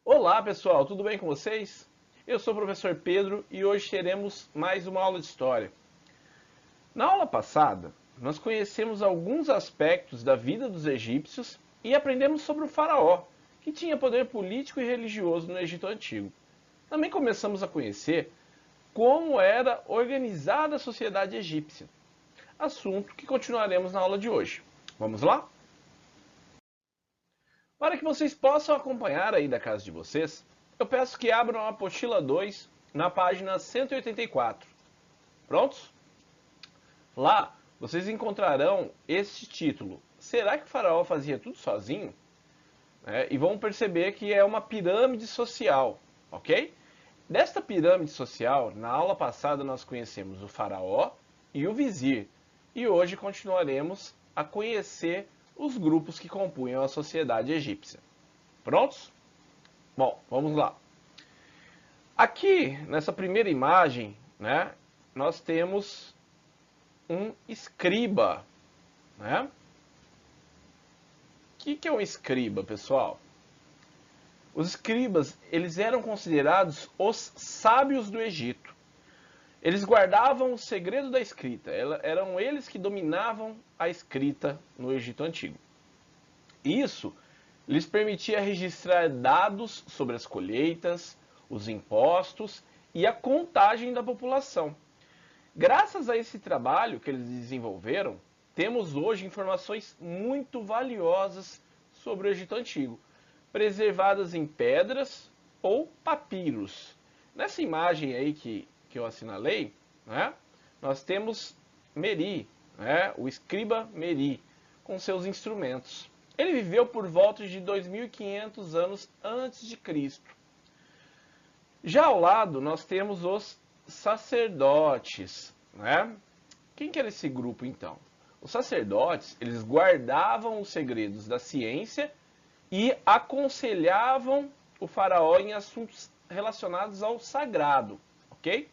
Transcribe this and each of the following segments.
Olá pessoal, tudo bem com vocês? Eu sou o professor Pedro e hoje teremos mais uma aula de história. Na aula passada, nós conhecemos alguns aspectos da vida dos egípcios e aprendemos sobre o faraó, que tinha poder político e religioso no Egito Antigo. Também começamos a conhecer como era organizada a sociedade egípcia, assunto que continuaremos na aula de hoje. Vamos lá? Para que vocês possam acompanhar aí da casa de vocês, eu peço que abram a apostila 2 na página 184. Prontos? Lá vocês encontrarão este título: Será que o faraó fazia tudo sozinho? E vão perceber que é uma pirâmide social, ok? Desta pirâmide social, na aula passada nós conhecemos o faraó e o vizir, e hoje continuaremos a conhecer os grupos que compunham a sociedade egípcia. Prontos? Bom, vamos lá. Aqui, nessa primeira imagem, nós temos um escriba. O que é um escriba, pessoal? Os escribas, eles eram considerados os sábios do Egito. Eles guardavam o segredo da escrita. Eram eles que dominavam a escrita no Egito Antigo. Isso lhes permitia registrar dados sobre as colheitas, os impostos e a contagem da população. Graças a esse trabalho que eles desenvolveram, temos hoje informações muito valiosas sobre o Egito Antigo, preservadas em pedras ou papiros. Nessa imagem aí que eu assinalei, nós temos Meri, o escriba Meri, com seus instrumentos. Ele viveu por volta de 2500 anos antes de Cristo. Já ao lado nós temos os sacerdotes. Quem que era esse grupo então? Os sacerdotes, eles guardavam os segredos da ciência e aconselhavam o faraó em assuntos relacionados ao sagrado, ok?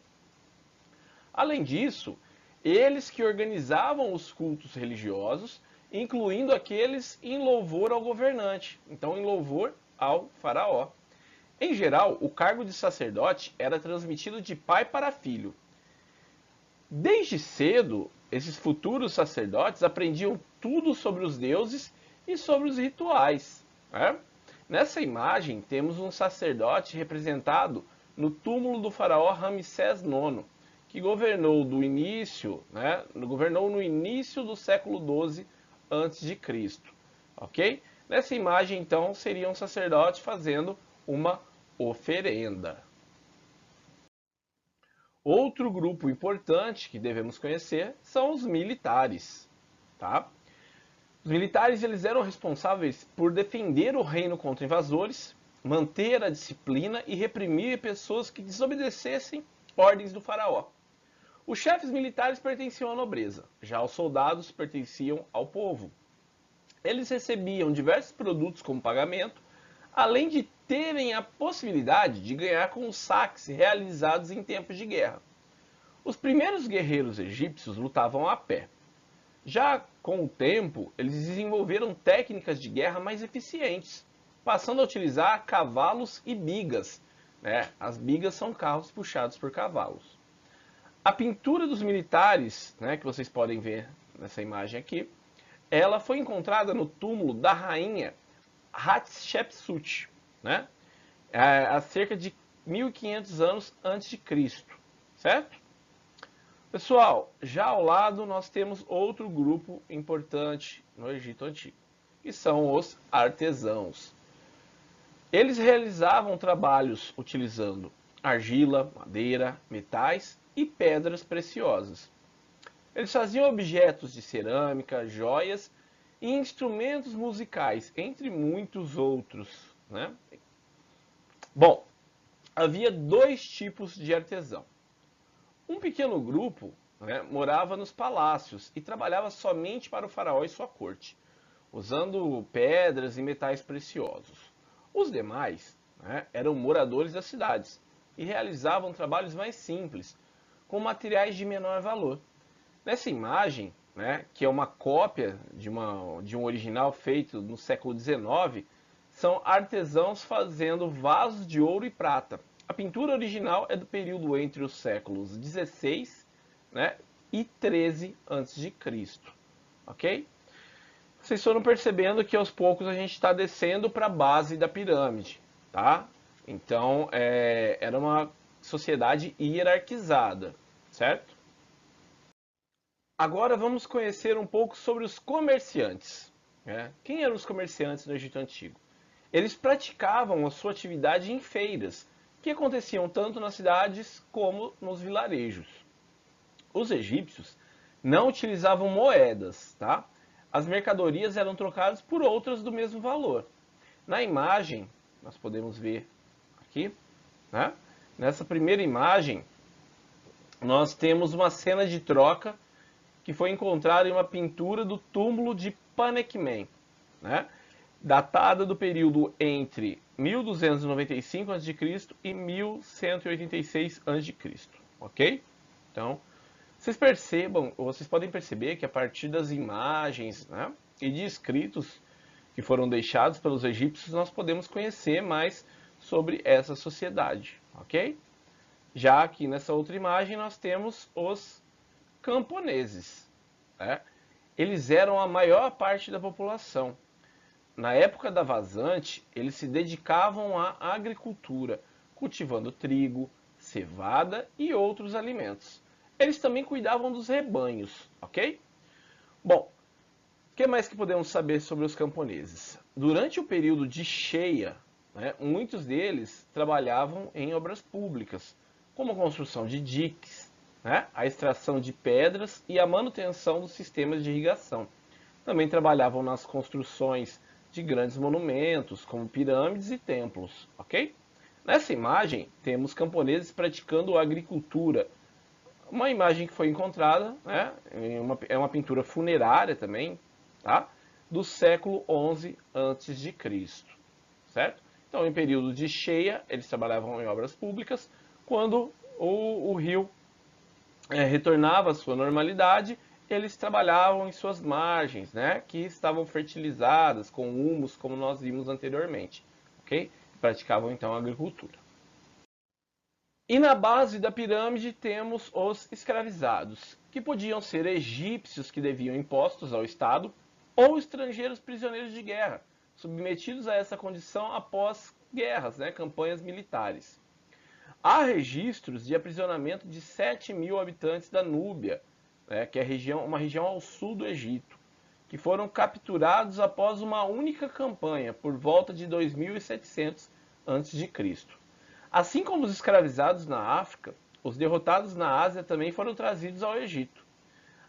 Além disso, eles que organizavam os cultos religiosos, incluindo aqueles em louvor ao governante, então em louvor ao faraó. Em geral, o cargo de sacerdote era transmitido de pai para filho. Desde cedo, esses futuros sacerdotes aprendiam tudo sobre os deuses e sobre os rituais. Nessa imagem, temos um sacerdote representado no túmulo do faraó Ramsés IX, que governou no início do século XII a.C. Ok? Nessa imagem, então, seria um sacerdote fazendo uma oferenda. Outro grupo importante que devemos conhecer são os militares. Os militares, eles eram responsáveis por defender o reino contra invasores, manter a disciplina e reprimir pessoas que desobedecessem ordens do faraó. Os chefes militares pertenciam à nobreza, já os soldados pertenciam ao povo. Eles recebiam diversos produtos como pagamento, além de terem a possibilidade de ganhar com os saques realizados em tempos de guerra. Os primeiros guerreiros egípcios lutavam a pé. Já com o tempo, eles desenvolveram técnicas de guerra mais eficientes, passando a utilizar cavalos e bigas. As bigas são carros puxados por cavalos. A pintura dos militares, que vocês podem ver nessa imagem aqui, ela foi encontrada no túmulo da rainha Hatshepsut, há cerca de 1500 anos antes de Cristo, certo? Pessoal, já ao lado nós temos outro grupo importante no Egito Antigo, que são os artesãos. Eles realizavam trabalhos utilizando argila, madeira, metais e pedras preciosas. Eles faziam objetos de cerâmica, joias e instrumentos musicais, entre muitos outros. Bom, havia dois tipos de artesão. Um pequeno grupo morava nos palácios e trabalhava somente para o faraó e sua corte, usando pedras e metais preciosos. Os demais eram moradores das cidades e realizavam trabalhos mais simples, com materiais de menor valor. Nessa imagem, que é uma cópia de um original feito no século XIX, são artesãos fazendo vasos de ouro e prata. A pintura original é do período entre os séculos 16, né, e 13 a.C., ok? Vocês foram percebendo que aos poucos a gente está descendo para a base da pirâmide, tá? Então, era uma sociedade hierarquizada, certo? Agora vamos conhecer um pouco sobre os comerciantes, né? Quem eram os comerciantes no Egito Antigo? Eles praticavam a sua atividade em feiras, que aconteciam tanto nas cidades como nos vilarejos. Os egípcios não utilizavam moedas, tá? As mercadorias eram trocadas por outras do mesmo valor. Na imagem, nós podemos ver aqui, né? Nessa primeira imagem, nós temos uma cena de troca que foi encontrada em uma pintura do túmulo de Panequimém, né? Datada do período entre 1295 a.C. e 1186 a.C., ok? Então, vocês podem perceber que a partir das imagens, né, e de escritos que foram deixados pelos egípcios, nós podemos conhecer mais sobre essa sociedade, ok? Já aqui nessa outra imagem nós temos os camponeses, né? Eles eram a maior parte da população. Na época da vazante, eles se dedicavam à agricultura, cultivando trigo, cevada e outros alimentos. Eles também cuidavam dos rebanhos, ok? Bom, o que mais que podemos saber sobre os camponeses? Durante o período de cheia, né, muitos deles trabalhavam em obras públicas, como a construção de diques, né, a extração de pedras e a manutenção dos sistemas de irrigação. Também trabalhavam nas construções de grandes monumentos, como pirâmides e templos, ok? Nessa imagem, temos camponeses praticando agricultura. Uma imagem que foi encontrada, né, é uma pintura funerária também, tá? Do século 11 a.C., certo? Então, em período de cheia, eles trabalhavam em obras públicas. Quando o rio retornava à sua normalidade, eles trabalhavam em suas margens, né, que estavam fertilizadas com humus, como nós vimos anteriormente, ok? Praticavam então a agricultura. E na base da pirâmide temos os escravizados, que podiam ser egípcios que deviam impostos ao Estado ou estrangeiros prisioneiros de guerra, submetidos a essa condição após guerras, né, campanhas militares. Há registros de aprisionamento de 7.000 habitantes da Núbia, né, que é uma região ao sul do Egito, que foram capturados após uma única campanha, por volta de 2700 a.C. Assim como os escravizados na África, os derrotados na Ásia também foram trazidos ao Egito.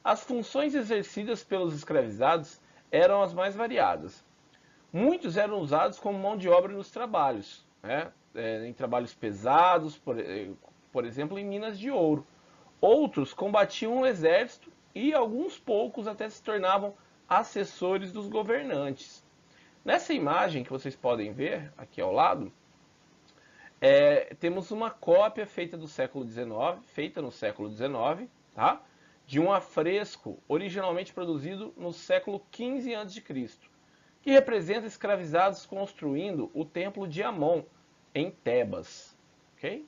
As funções exercidas pelos escravizados eram as mais variadas. Muitos eram usados como mão de obra nos trabalhos, né? Em trabalhos pesados, por exemplo, em minas de ouro. Outros combatiam o exército e alguns poucos até se tornavam assessores dos governantes. Nessa imagem que vocês podem ver aqui ao lado, temos uma cópia feita no século XIX, tá? De um afresco originalmente produzido no século XV a.C., que representa escravizados construindo o templo de Amon, em Tebas. Okay?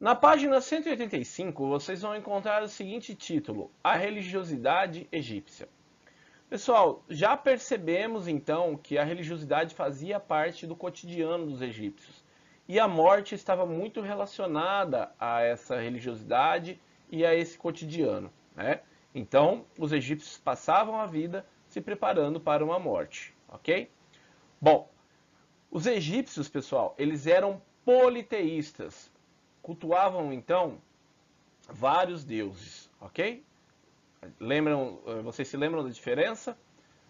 Na página 185, vocês vão encontrar o seguinte título: A religiosidade egípcia. Pessoal, já percebemos então que a religiosidade fazia parte do cotidiano dos egípcios. E a morte estava muito relacionada a essa religiosidade e a esse cotidiano, né? Então, os egípcios passavam a vida se preparando para uma morte, ok? Bom, os egípcios, pessoal, eles eram politeístas. Cultuavam, então, vários deuses, ok? Vocês se lembram da diferença?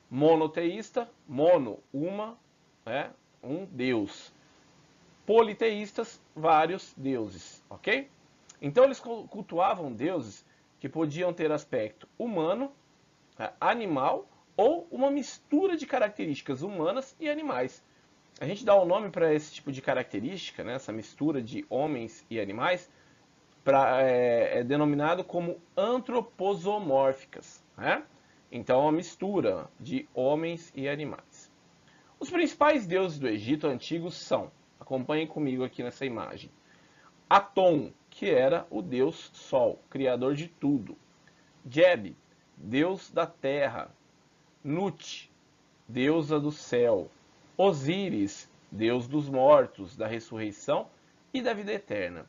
Monoteísta, mono, uma, né, um deus. Politeístas, vários deuses, ok? Então eles cultuavam deuses que podiam ter aspecto humano, animal ou uma mistura de características humanas e animais. A gente dá o nome para esse tipo de característica, né, essa mistura de homens e animais, é denominado como antroposomórficas, né? Então, é uma mistura de homens e animais. Os principais deuses do Egito antigo são, acompanhem comigo aqui nessa imagem, Atom, que era o deus Sol, criador de tudo. Geb, deus da terra. Nut, deusa do céu. Osíris, deus dos mortos, da ressurreição e da vida eterna.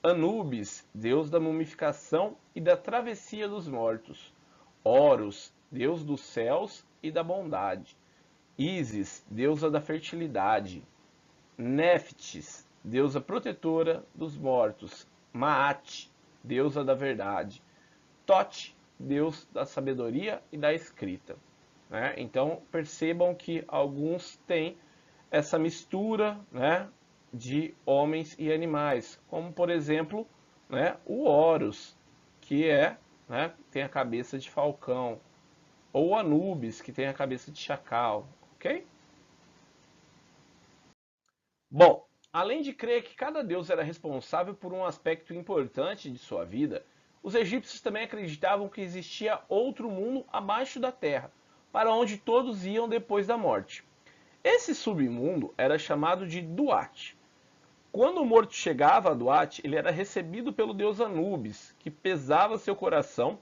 Anubis, deus da mumificação e da travessia dos mortos. Horus, deus dos céus e da bondade. Ísis, deusa da fertilidade. Néftis, deusa protetora dos mortos. Maat, deusa da verdade. Tote, deus da sabedoria e da escrita. Né? Então percebam que alguns têm essa mistura, né, de homens e animais, como por exemplo, né, o Horus, que né, tem a cabeça de falcão, ou o Anubis, que tem a cabeça de chacal, ok? Bom, além de crer que cada deus era responsável por um aspecto importante de sua vida, os egípcios também acreditavam que existia outro mundo abaixo da terra, para onde todos iam depois da morte. Esse submundo era chamado de Duat. Quando o morto chegava a Duat, ele era recebido pelo deus Anubis, que pesava seu coração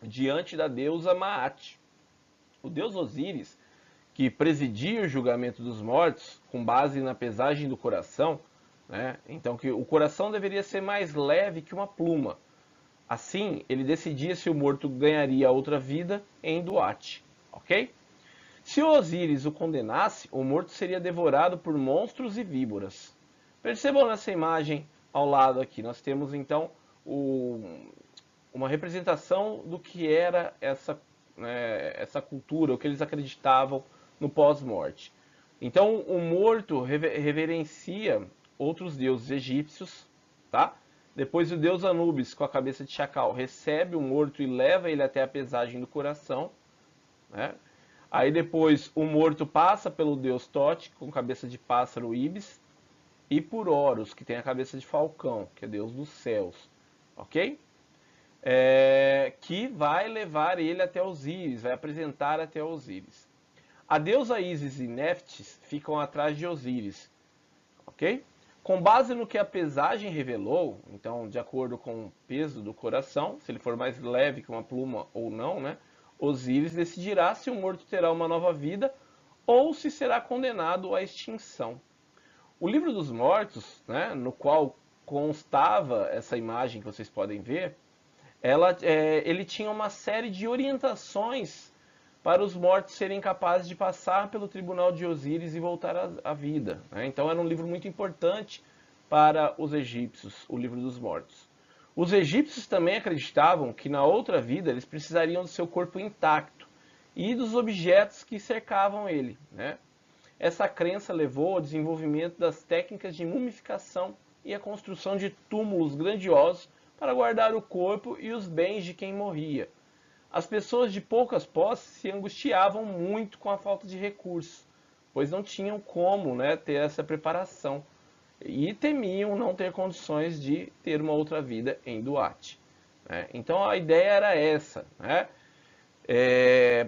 diante da deusa Maat. O deus Osíris, que presidia o julgamento dos mortos com base na pesagem do coração, né? Então que o coração deveria ser mais leve que uma pluma. Assim, ele decidia se o morto ganharia outra vida em Duat, ok? Se Osíris o condenasse, o morto seria devorado por monstros e víboras. Percebam nessa imagem ao lado aqui, nós temos então uma representação do que era essa cultura, o que eles acreditavam no pós-morte. Então o morto reverencia outros deuses egípcios, tá? Depois o deus Anubis, com a cabeça de chacal, recebe o morto e leva ele até a pesagem do coração, né? Aí depois o morto passa pelo deus Tote, com cabeça de pássaro Ibis, e por Horus, que tem a cabeça de falcão, que é deus dos céus, ok? Que vai levar ele até Osíris, vai apresentar até Osíris. A deusa Ísis e Néftis ficam atrás de Osíris, ok? Com base no que a pesagem revelou, então de acordo com o peso do coração, se ele for mais leve que uma pluma ou não, né? Osíris decidirá se o morto terá uma nova vida ou se será condenado à extinção. O livro dos mortos, né, no qual constava essa imagem que vocês podem ver, ele tinha uma série de orientações para os mortos serem capazes de passar pelo tribunal de Osíris e voltar à vida, né? Então era um livro muito importante para os egípcios, o livro dos mortos. Os egípcios também acreditavam que na outra vida eles precisariam do seu corpo intacto e dos objetos que cercavam ele, né? Essa crença levou ao desenvolvimento das técnicas de mumificação e a construção de túmulos grandiosos para guardar o corpo e os bens de quem morria. As pessoas de poucas posses se angustiavam muito com a falta de recursos, pois não tinham como, né, ter essa preparação e temiam não ter condições de ter uma outra vida em Duat, né? Então a ideia era essa, né?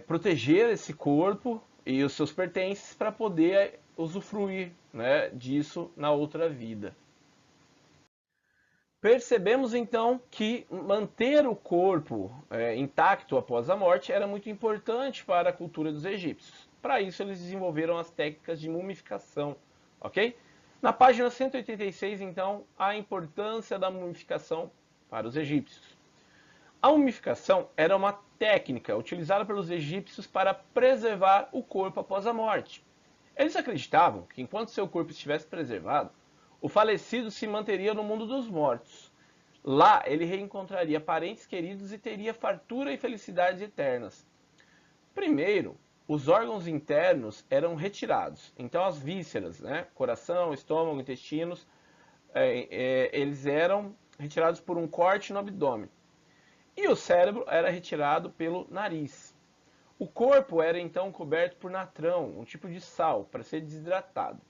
Proteger esse corpo e os seus pertences para poder usufruir, né, disso na outra vida. Percebemos então que manter o corpo intacto após a morte era muito importante para a cultura dos egípcios. Para isso eles desenvolveram as técnicas de mumificação, ok? Na página 186, então, a importância da mumificação para os egípcios. A mumificação era uma técnica utilizada pelos egípcios para preservar o corpo após a morte. Eles acreditavam que enquanto seu corpo estivesse preservado, o falecido se manteria no mundo dos mortos. Lá ele reencontraria parentes queridos e teria fartura e felicidades eternas. Primeiro, os órgãos internos eram retirados. Então as vísceras, né, coração, estômago, intestinos, eles eram retirados por um corte no abdômen. E o cérebro era retirado pelo nariz. O corpo era então coberto por natrão, um tipo de sal, para ser desidratado.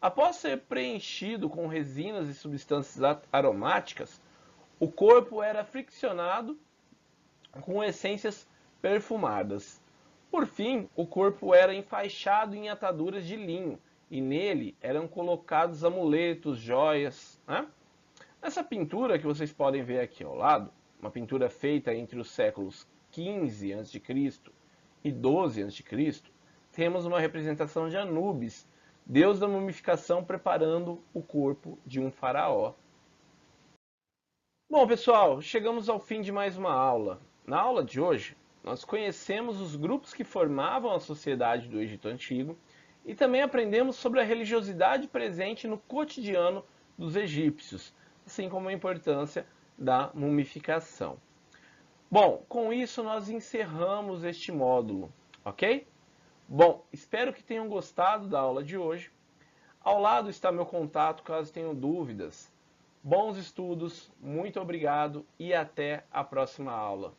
Após ser preenchido com resinas e substâncias aromáticas, o corpo era friccionado com essências perfumadas. Por fim, o corpo era enfaixado em ataduras de linho e nele eram colocados amuletos, joias, né? Essa pintura que vocês podem ver aqui ao lado, uma pintura feita entre os séculos 15 a.C. e 12 a.C., temos uma representação de Anubis, deus da mumificação, preparando o corpo de um faraó. Bom, pessoal, chegamos ao fim de mais uma aula. Na aula de hoje, nós conhecemos os grupos que formavam a sociedade do Egito Antigo e também aprendemos sobre a religiosidade presente no cotidiano dos egípcios, assim como a importância da mumificação. Bom, com isso nós encerramos este módulo, ok? Bom, espero que tenham gostado da aula de hoje. Ao lado está meu contato caso tenham dúvidas. Bons estudos, muito obrigado e até a próxima aula.